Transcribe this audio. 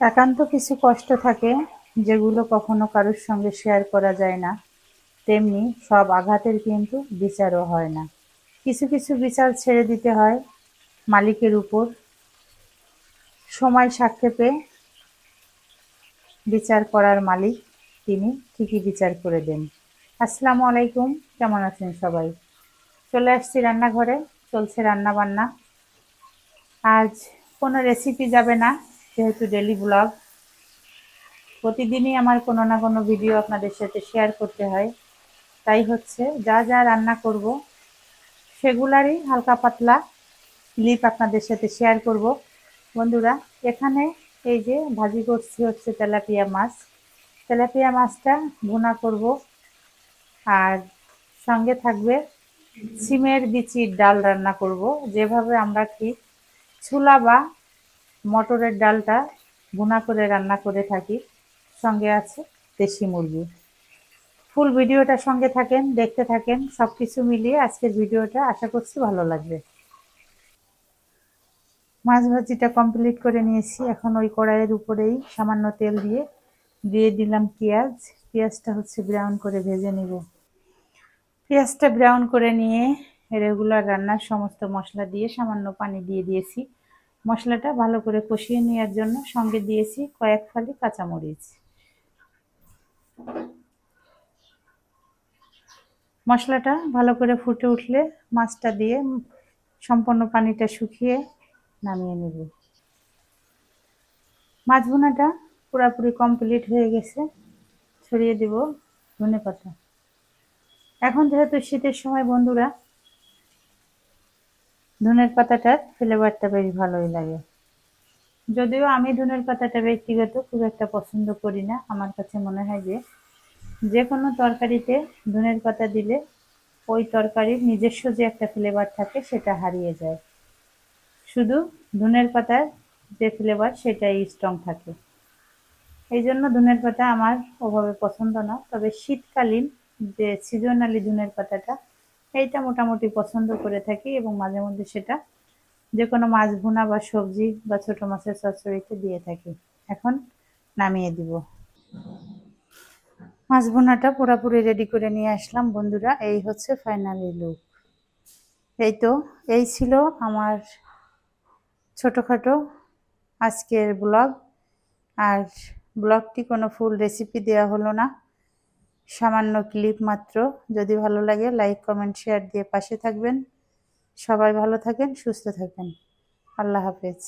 একান্ত কিছু কষ্ট থাকে যেগুলো কখনো কারোর সঙ্গে শেয়ার করা যায় না, তেমনি সব আঘাতের কিন্তু বিচারও হয় না। কিছু কিছু বিচার ছেড়ে দিতে হয় মালিকের উপর। সময় সাপেক্ষে বিচার করার মালিক তিনি ঠিকই বিচার করে দেন। আসসালামু আলাইকুম, কেমন আছেন সবাই? চলে আসছি রান্নাঘরে, চলছে রান্না বান্না। আজ কোনো রেসিপি যাবে না, যেহেতু ডেলি ব্লগ। প্রতিদিনই আমার কোনো না কোনো ভিডিও আপনাদের সাথে শেয়ার করতে হয়, তাই হচ্ছে যা যা রান্না করব সেগুলারই হালকা পাতলা ক্লিপ আপনাদের সাথে শেয়ার করব। বন্ধুরা, এখানে এই যে ভাজি করছি হচ্ছে তেলাপিয়া মাছ। তেলাপিয়া মাছটা ভুনা করব, আর সঙ্গে থাকবে সিমের বিচির ডাল রান্না করব, যেভাবে আমরা ঠিক ছোলা বা মটরের ডালটা ভুনা করে রান্না করে থাকি। সঙ্গে আছে দেশি মুরগি। ফুল ভিডিওটা সঙ্গে থাকেন, দেখতে থাকেন। সবকিছু মিলিয়ে আজকের ভিডিওটা আশা করছি ভালো লাগবে। মাছ ভাজিটা কমপ্লিট করে নিয়েছি। এখন ওই কড়াইয়ের উপরেই সামান্য তেল দিয়ে দিয়ে দিলাম পেঁয়াজ। পেঁয়াজটা হচ্ছে ব্রাউন করে ভেজে নিব। পেঁয়াজটা ব্রাউন করে নিয়ে রেগুলার রান্নার সমস্ত মশলা দিয়ে সামান্য পানি দিয়ে দিয়েছি। মশলাটা ভালো করে কষিয়ে নেওয়ার জন্য সঙ্গে দিয়েছি কয়েক ফালি কাঁচামরিচ। মশলাটা ভালো করে ফুটে উঠলে মাছটা দিয়ে সম্পূর্ণ পানিটা শুকিয়ে নামিয়ে নেব। মাছ ভুনাটা পুরোপুরি কমপ্লিট হয়ে গেছে। ছড়িয়ে দেব ধনেপাতা। এখন যেহেতু শীতের সময় বন্ধুরা, ধনের পাতাটার ফ্লেভারটা বেশ ভালোই লাগে। যদিও আমি ধনের পাতাটা ব্যক্তিগত খুব একটা পছন্দ করি না। আমার কাছে মনে হয় যে কোনো তরকারিতে ধনের পাতা দিলে ওই তরকারির নিজস্ব যে একটা ফ্লেভার থাকে সেটা হারিয়ে যায়। শুধু ধনের পাতার যে ফ্লেভার সেটাই স্ট্রং থাকে। এই জন্য ধনের পাতা আমার ওভাবে পছন্দ না। তবে শীতকালীন যে সিজনালি ধনের পাতাটা, এইটা মোটামুটি পছন্দ করে থাকি এবং মাঝে মধ্যে সেটা যে কোনো মাছ ভুনা বা সবজি বা ছোট মাছের চচ্চড়িতে দিয়ে থাকি। এখন নামিয়ে দিব। মাছ ভুনাটা পুরোপুরি রেডি করে নিয়ে আসলাম বন্ধুরা। এই হচ্ছে ফাইনালি লুক। এই তো, এই ছিল আমার ছোটোখাটো আজকের ব্লগ। আর ব্লগটি কোনো ফুল রেসিপি দেওয়া হলো না, সামান্য ক্লিপ মাত্র। যদি ভালো লাগে লাইক কমেন্ট শেয়ার দিয়ে পাশে থাকবেন। সবাই ভালো থাকেন, সুস্থ থাকেন। আল্লাহ হাফেজ।